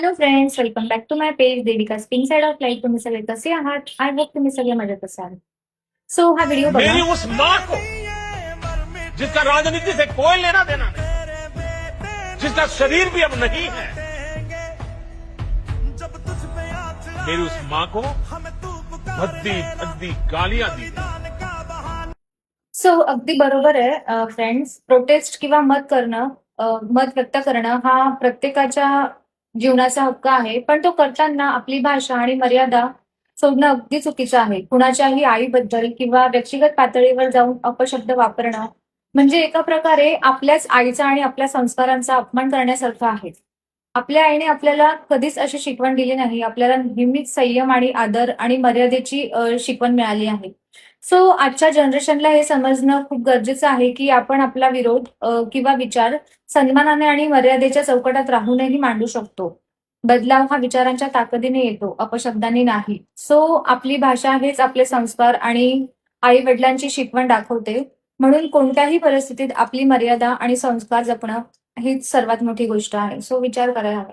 Hello friends, welcome back to my page Devika spring side of life. तुम्ही सगळे कसे आहात? आय होप तुम्ही सगळे मजेत असाल. सो हा व्हिडिओ बघा. मेरी उस माँ को जिसका राजनीति से कोई लेना देना नहीं, जिसका शरीर भी अब नहीं है, मेरी उस माँ को भद्दी भद्दी गालियां दी गई। सो अगदी बरोबर आहे फ्रेंड्स. प्रोटेस्ट किंवा मत व्यक्त करणं हा प्रत्येकाच्या जीवनाचा हक्क आहे. पण तो करताना आपली भाषा आणि मर्यादा सोडणं अगदी चुकीचं आहे. कुणाच्याही आईबद्दल किंवा व्यक्तिगत पातळीवर जाऊन अपशब्द वापरणं म्हणजे एका प्रकारे आपल्याच आईचा आणि आपल्या संस्कारांचा अपमान करण्यासारखं आहे. आपल्या आईने आपल्याला कधीच अशी शिकवण दिली नाही. आपल्याला नेहमीच संयम आणि आदर आणि मर्यादेची शिकवण मिळाली आहे. सो आजच्या जनरेशनला हे समजणं खूप गरजेचं आहे, की आपण आपला विरोध किंवा विचार सन्मानाने आणि मर्यादेच्या चौकटात राहूनही मांडू शकतो. बदलाव हा विचारांच्या ताकदीने येतो, अपशब्दांनी नाही. सो आपली भाषा हेच आपले संस्कार आणि आई-वडिलांची शिकवण दाखवते. म्हणून कोणत्याही परिस्थितीत आपली मर्यादा आणि संस्कार जपणं हीच सर्वात मोठी गोष्ट आहे. सो विचार करायला हवा.